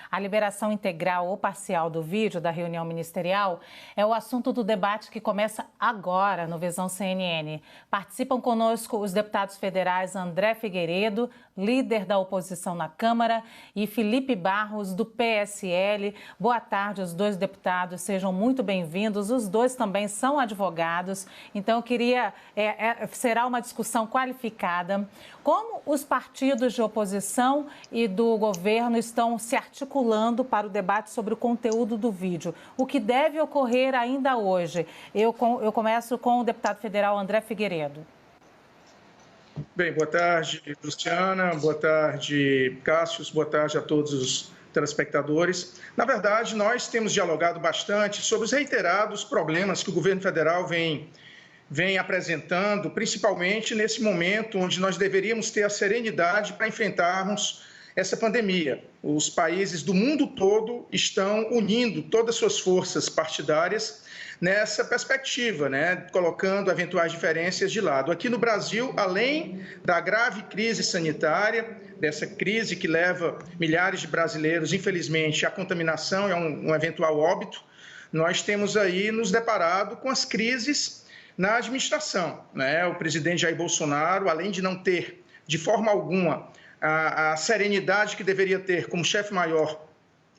A liberação integral ou parcial do vídeo da reunião ministerial é o assunto do debate que começa agora no Visão CNN. Participam conosco os deputados federais André Figueiredo, líder da oposição na Câmara, e Felipe Barros, do PSL. Boa tarde, os dois deputados, sejam muito bem-vindos. Os dois também são advogados, então eu queria... será uma discussão qualificada. Como os partidos de oposição e do governo estão se articulando para o debate sobre o conteúdo do vídeo? O que deve ocorrer ainda hoje? Eu começo com o deputado federal André Figueiredo. Bem, boa tarde, Luciana, boa tarde, Cássio, boa tarde a todos os telespectadores. Na verdade, nós temos dialogado bastante sobre os reiterados problemas que o governo federal vem apresentando, principalmente nesse momento onde nós deveríamos ter a serenidade para enfrentarmos essa pandemia. Os países do mundo todo estão unindo todas as suas forças partidárias nessa perspectiva, colocando eventuais diferenças de lado. Aqui no Brasil, além da grave crise sanitária, dessa crise que leva milhares de brasileiros, infelizmente, à contaminação e a um eventual óbito, nós temos aí nos deparado com as crises na administração. O presidente Jair Bolsonaro, além de não ter, de forma alguma, a serenidade que deveria ter como chefe maior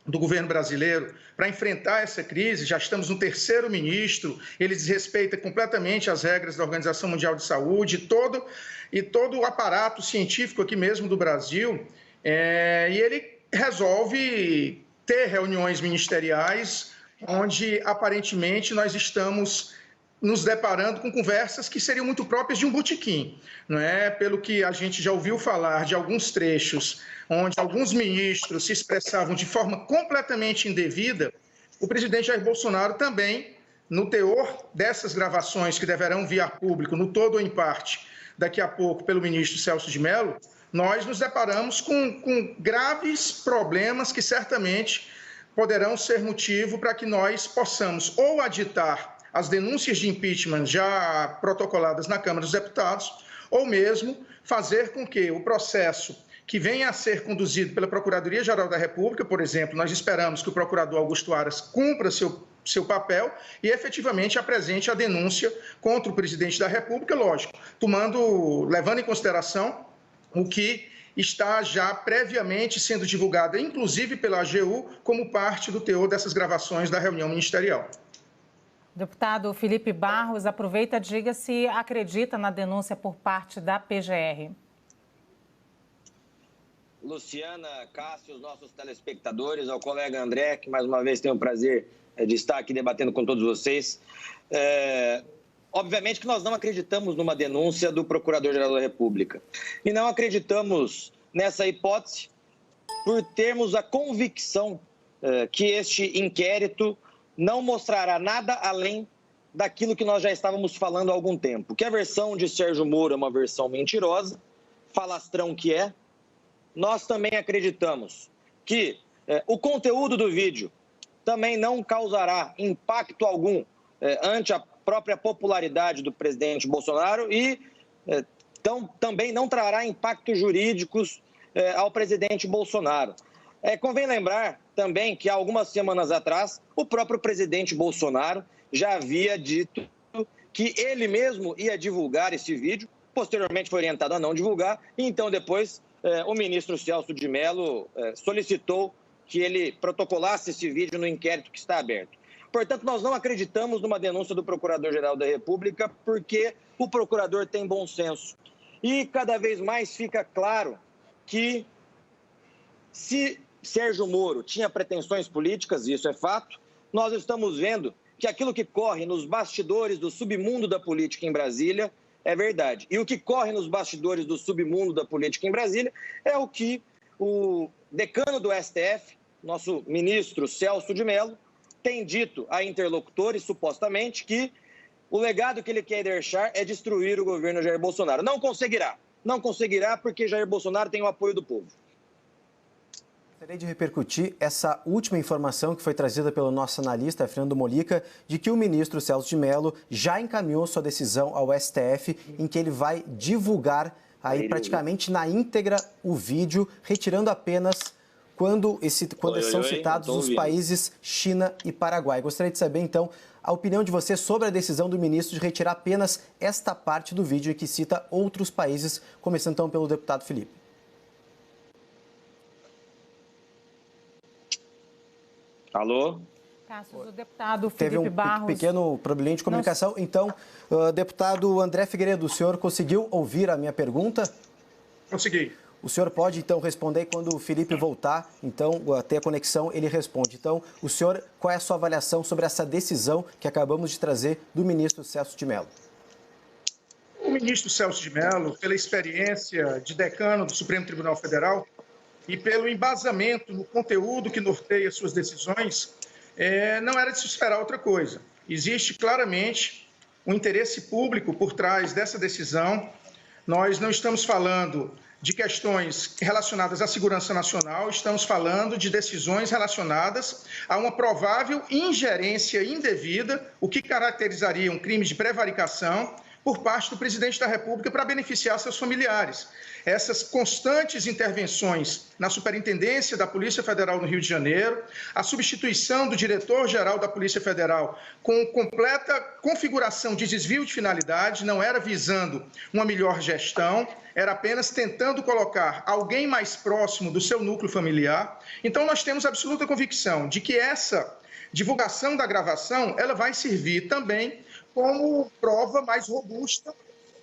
do governo brasileiro para enfrentar essa crise, já estamos no terceiro ministro, ele desrespeita completamente as regras da Organização Mundial de Saúde, todo o aparato científico aqui mesmo do Brasil, e ele resolve ter reuniões ministeriais onde, aparentemente, nós estamos nos deparando com conversas que seriam muito próprias de um botequim, Pelo que a gente já ouviu falar de alguns trechos onde alguns ministros se expressavam de forma completamente indevida, o presidente Jair Bolsonaro também, no teor dessas gravações que deverão vir a público, no todo ou em parte, daqui a pouco pelo ministro Celso de Mello, nós nos deparamos com graves problemas que certamente poderão ser motivo para que nós possamos ou aditar as denúncias de impeachment já protocoladas na Câmara dos Deputados, ou mesmo fazer com que o processo que venha a ser conduzido pela Procuradoria-Geral da República, por exemplo, nós esperamos que o procurador Augusto Aras cumpra seu papel e efetivamente apresente a denúncia contra o presidente da República, lógico, levando em consideração o que está já previamente sendo divulgado, inclusive pela AGU, como parte do teor dessas gravações da reunião ministerial. Deputado Felipe Barros, aproveita e diga se acredita na denúncia por parte da PGR. Luciana, Cássio, os nossos telespectadores, ao colega André, que mais uma vez tem o prazer de estar aqui debatendo com todos vocês. Obviamente que nós não acreditamos numa denúncia do Procurador-Geral da República. E não acreditamos nessa hipótese por termos a convicção que este inquérito não mostrará nada além daquilo que nós já estávamos falando há algum tempo. Que a versão de Sérgio Moro é uma versão mentirosa, falastrão que é. Nós também acreditamos que o conteúdo do vídeo também não causará impacto algum ante a própria popularidade do presidente Bolsonaro e também não trará impactos jurídicos ao presidente Bolsonaro. Convém lembrar também que há algumas semanas atrás o próprio presidente Bolsonaro já havia dito que ele mesmo ia divulgar esse vídeo, posteriormente foi orientado a não divulgar, e então depois o ministro Celso de Mello solicitou que ele protocolasse esse vídeo no inquérito que está aberto. Portanto, nós não acreditamos numa denúncia do Procurador-Geral da República porque o procurador tem bom senso. E cada vez mais fica claro que se Sérgio Moro tinha pretensões políticas, isso é fato, nós estamos vendo que aquilo que corre nos bastidores do submundo da política em Brasília é verdade. E o que corre nos bastidores do submundo da política em Brasília é o que o decano do STF, nosso ministro Celso de Mello, tem dito a interlocutores, supostamente, que o legado que ele quer deixar é destruir o governo Jair Bolsonaro. Não conseguirá porque Jair Bolsonaro tem o apoio do povo. Gostaria de repercutir essa última informação que foi trazida pelo nosso analista, Fernando Molica, de que o ministro Celso de Mello já encaminhou sua decisão ao STF, em que ele vai divulgar aí praticamente na íntegra o vídeo, retirando apenas quando são citados os países China e Paraguai. Gostaria de saber, então, a opinião de você sobre a decisão do ministro de retirar apenas esta parte do vídeo que cita outros países, começando então pelo deputado Felipe. Alô? Cássio, o deputado Teve Felipe Barros... pequeno probleminha de comunicação. Então, deputado André Figueiredo, o senhor conseguiu ouvir a minha pergunta? Consegui. O senhor pode, então, responder quando o Felipe voltar, então, ter a conexão, ele responde. Então, o senhor, qual é a sua avaliação sobre essa decisão que acabamos de trazer do ministro Celso de Mello? O ministro Celso de Mello, pela experiência de decano do Supremo Tribunal Federal e pelo embasamento no conteúdo que norteia suas decisões, não era de se esperar outra coisa. Existe claramente um interesse público por trás dessa decisão. Nós não estamos falando de questões relacionadas à segurança nacional, estamos falando de decisões relacionadas a uma provável ingerência indevida, o que caracterizaria um crime de prevaricação por parte do presidente da República para beneficiar seus familiares. Essas constantes intervenções na Superintendência da Polícia Federal no Rio de Janeiro, a substituição do diretor-geral da Polícia Federal com completa configuração de desvio de finalidade, não era visando uma melhor gestão, era apenas tentando colocar alguém mais próximo do seu núcleo familiar. Então, nós temos absoluta convicção de que essa divulgação da gravação ela vai servir também como prova mais robusta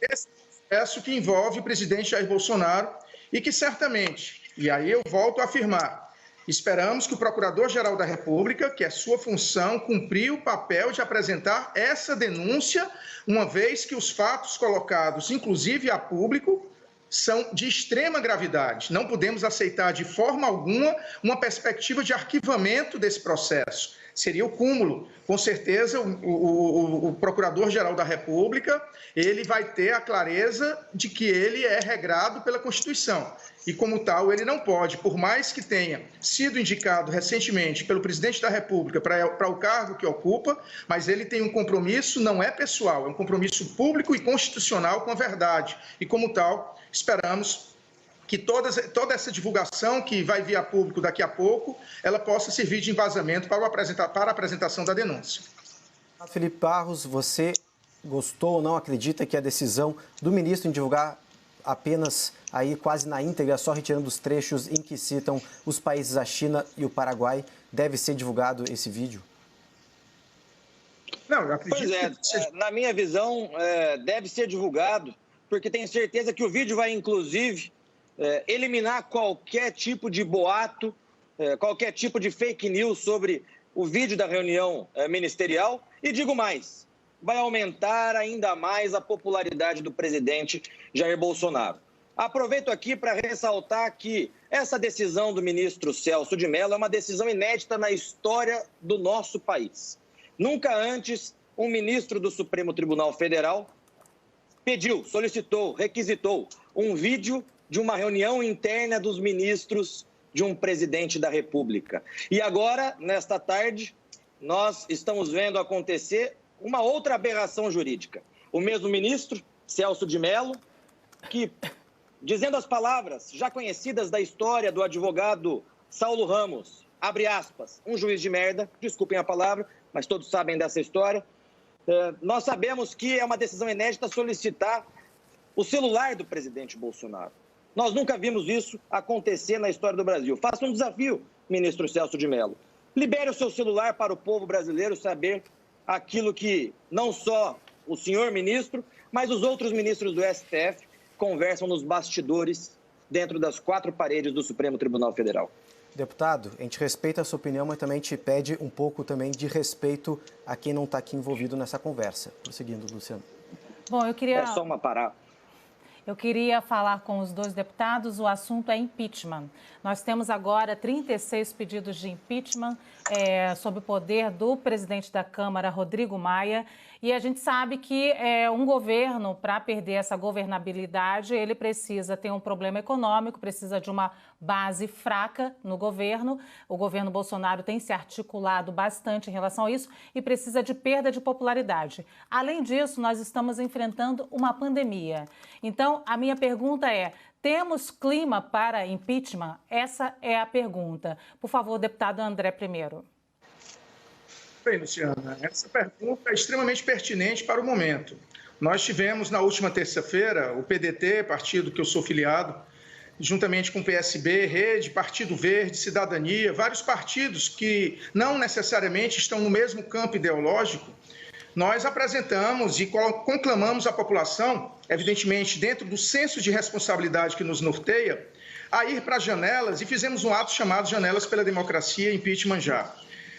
desse processo que envolve o presidente Jair Bolsonaro e que certamente, e aí eu volto a afirmar, esperamos que o Procurador-Geral da República, que é sua função, cumprir o papel de apresentar essa denúncia, uma vez que os fatos colocados, inclusive a público, são de extrema gravidade. Não podemos aceitar de forma alguma uma perspectiva de arquivamento desse processo. Seria o cúmulo. Com certeza, o Procurador-Geral da República, ele vai ter a clareza de que ele é regrado pela Constituição. E, como tal, ele não pode, por mais que tenha sido indicado recentemente pelo presidente da República para o cargo que ocupa, mas ele tem um compromisso, não é pessoal, é um compromisso público e constitucional com a verdade. E, como tal, esperamos que toda essa divulgação que vai vir a público daqui a pouco, ela possa servir de embasamento para a apresentação da denúncia. Felipe Barros, você gostou ou não, acredita que a decisão do ministro em divulgar apenas aí quase na íntegra, só retirando os trechos em que citam os países a China e o Paraguai, deve ser divulgado esse vídeo? Não, eu acredito na minha visão, deve ser divulgado, porque tenho certeza que o vídeo vai, inclusive, eliminar qualquer tipo de boato, qualquer tipo de fake news sobre o vídeo da reunião ministerial. E digo mais, vai aumentar ainda mais a popularidade do presidente Jair Bolsonaro. Aproveito aqui para ressaltar que essa decisão do ministro Celso de Mello é uma decisão inédita na história do nosso país. Nunca antes um ministro do Supremo Tribunal Federal pediu, solicitou, requisitou um vídeo de uma reunião interna dos ministros de um presidente da República. E agora, nesta tarde, nós estamos vendo acontecer uma outra aberração jurídica. O mesmo ministro, Celso de Mello, que, dizendo as palavras já conhecidas da história do advogado Saulo Ramos, abre aspas, um juiz de merda, desculpem a palavra, mas todos sabem dessa história, nós sabemos que é uma decisão inédita solicitar o celular do presidente Bolsonaro. Nós nunca vimos isso acontecer na história do Brasil. Faça um desafio, ministro Celso de Mello. Libere o seu celular para o povo brasileiro saber aquilo que não só o senhor ministro, mas os outros ministros do STF conversam nos bastidores dentro das quatro paredes do Supremo Tribunal Federal. Deputado, a gente respeita a sua opinião, mas também te pede um pouco também de respeito a quem não está aqui envolvido nessa conversa. Prosseguindo, Luciano. Bom, eu queria... É só uma parada. Eu queria falar com os dois deputados, o assunto é impeachment. Nós temos agora 36 pedidos de impeachment sob o poder do presidente da Câmara, Rodrigo Maia, e a gente sabe que um governo, para perder essa governabilidade, ele precisa ter um problema econômico, precisa de uma base fraca no governo. O governo Bolsonaro tem se articulado bastante em relação a isso e precisa de perda de popularidade. Além disso, nós estamos enfrentando uma pandemia. Então, a minha pergunta é: temos clima para impeachment? Essa é a pergunta. Por favor, deputado André primeiro. Bem, Luciana, essa pergunta é extremamente pertinente para o momento. Nós tivemos na última terça-feira o PDT, partido que eu sou filiado, juntamente com o PSB, Rede, Partido Verde, Cidadania, vários partidos que não necessariamente estão no mesmo campo ideológico, nós apresentamos e conclamamos a população, evidentemente dentro do senso de responsabilidade que nos norteia, a ir para as janelas e fizemos um ato chamado Janelas pela Democracia, Impeachment Já.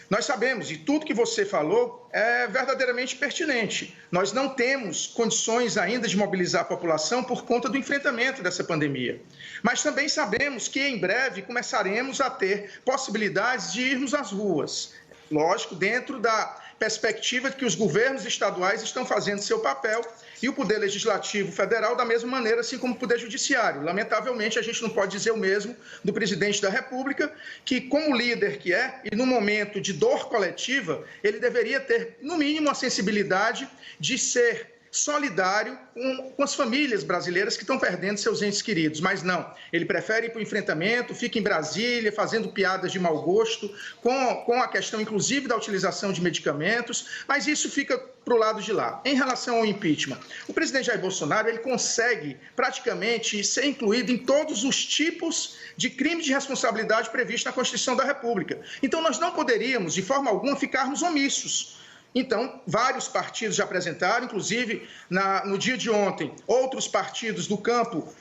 Nós sabemos, e tudo que você falou é verdadeiramente pertinente. Nós não temos condições ainda de mobilizar a população por conta do enfrentamento dessa pandemia. Mas também sabemos que em breve começaremos a ter possibilidades de irmos às ruas. Lógico, dentro da perspectiva de que os governos estaduais estão fazendo seu papel e o Poder Legislativo Federal da mesma maneira, assim como o Poder Judiciário. Lamentavelmente, a gente não pode dizer o mesmo do Presidente da República, que como líder que é, e no momento de dor coletiva, ele deveria ter, no mínimo, a sensibilidade de ser solidário com as famílias brasileiras que estão perdendo seus entes queridos, mas não, ele prefere ir para o enfrentamento, fica em Brasília fazendo piadas de mau gosto, com a questão inclusive da utilização de medicamentos, mas isso fica para o lado de lá. Em relação ao impeachment, o presidente Jair Bolsonaro ele consegue praticamente ser incluído em todos os tipos de crime de responsabilidade previstos na Constituição da República. Então nós não poderíamos, de forma alguma, ficarmos omissos. Então, vários partidos já apresentaram, inclusive no dia de ontem, outros partidos do campo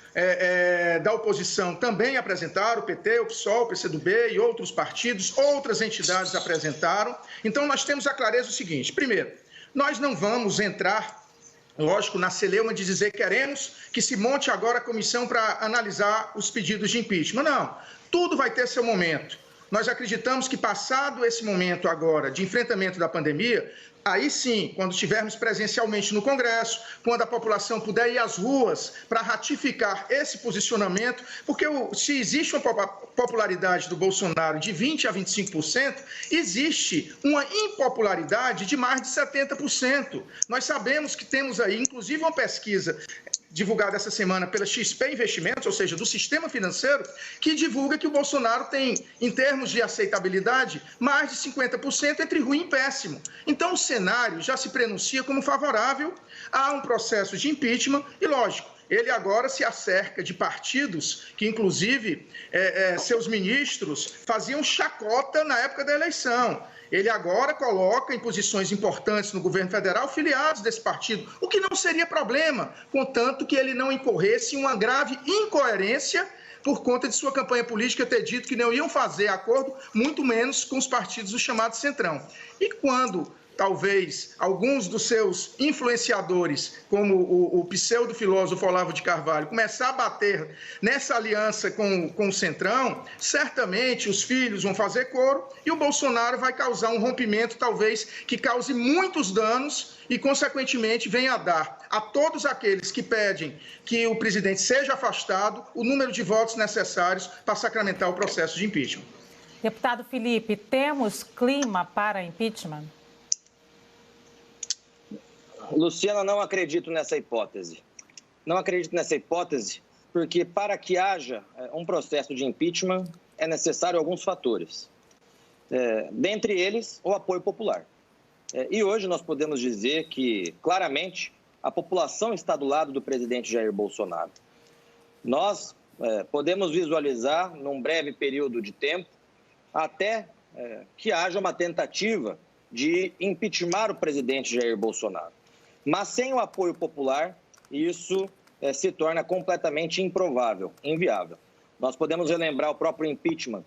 da oposição também apresentaram, o PT, o PSOL, o PCdoB e outros partidos, outras entidades apresentaram. Então, nós temos a clareza do seguinte: primeiro, nós não vamos entrar, lógico, na celeuma de dizer que queremos que se monte agora a comissão para analisar os pedidos de impeachment. Não, tudo vai ter seu momento. Nós acreditamos que, passado esse momento agora de enfrentamento da pandemia, aí sim, quando estivermos presencialmente no Congresso, quando a população puder ir às ruas para ratificar esse posicionamento, porque se existe uma popularidade do Bolsonaro de 20% a 25%, existe uma impopularidade de mais de 70%. Nós sabemos que temos aí, inclusive, uma pesquisa divulgada essa semana pela XP Investimentos, ou seja, do sistema financeiro, que divulga que o Bolsonaro tem, em termos de aceitabilidade, mais de 50% entre ruim e péssimo. Então, o cenário já se prenuncia como favorável a um processo de impeachment e, lógico, ele agora se acerca de partidos que, inclusive, seus ministros faziam chacota na época da eleição. Ele agora coloca em posições importantes no governo federal filiados desse partido, o que não seria problema, contanto que ele não incorresse em uma grave incoerência por conta de sua campanha política ter dito que não iam fazer acordo, muito menos com os partidos do chamado Centrão. E quando talvez alguns dos seus influenciadores, como o pseudo-filósofo Olavo de Carvalho, começar a bater nessa aliança com o Centrão, certamente os filhos vão fazer coro e o Bolsonaro vai causar um rompimento, talvez, que cause muitos danos e, consequentemente, venha a dar a todos aqueles que pedem que o presidente seja afastado o número de votos necessários para sacramentar o processo de impeachment. Deputado Felipe, temos clima para impeachment? Luciana, não acredito nessa hipótese. Não acredito nessa hipótese porque, para que haja um processo de impeachment, é necessário alguns fatores. Dentre eles, o apoio popular. E hoje nós podemos dizer que, claramente, a população está do lado do presidente Jair Bolsonaro. Nós podemos visualizar, num breve período de tempo, até que haja uma tentativa de impeachment o presidente Jair Bolsonaro. Mas sem o apoio popular, isso se torna completamente improvável, inviável. Nós podemos relembrar o próprio impeachment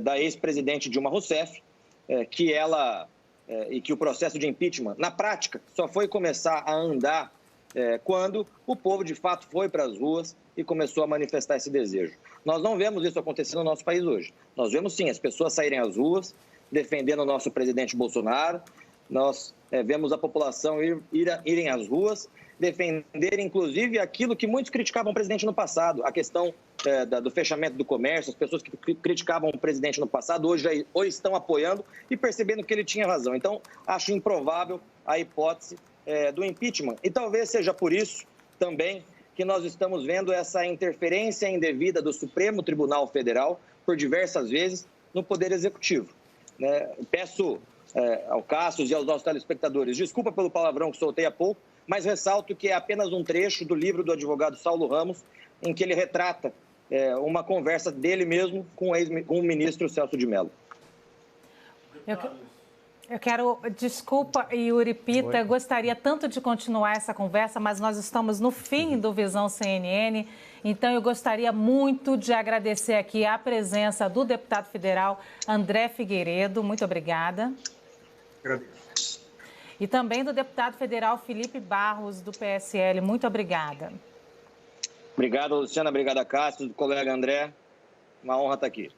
da ex-presidente Dilma Rousseff, e que o processo de impeachment, na prática, só foi começar a andar quando o povo, de fato, foi para as ruas e começou a manifestar esse desejo. Nós não vemos isso acontecer no nosso país hoje. Nós vemos, sim, as pessoas saírem às ruas, defendendo o nosso presidente Bolsonaro. Nós vemos a população irem às ruas, defender, inclusive, aquilo que muitos criticavam o presidente no passado, a questão do fechamento do comércio. As pessoas que criticavam o presidente no passado hoje estão apoiando e percebendo que ele tinha razão. Então, acho improvável a hipótese do impeachment. E talvez seja por isso também que nós estamos vendo essa interferência indevida do Supremo Tribunal Federal, por diversas vezes, no Poder Executivo. Né? Peço ao Cássio e aos nossos telespectadores desculpa pelo palavrão que soltei há pouco, mas ressalto que é apenas um trecho do livro do advogado Saulo Ramos, em que ele retrata uma conversa dele mesmo com o ministro Celso de Mello. Eu quero, desculpa, Yuri Pita, gostaria tanto de continuar essa conversa, mas nós estamos no fim do Visão CNN, então eu gostaria muito de agradecer aqui a presença do deputado federal André Figueiredo, muito obrigada. Agradeço. E também do deputado federal Felipe Barros, do PSL, muito obrigada. Obrigado, Luciana, obrigado, Cássio, do colega André, uma honra estar aqui.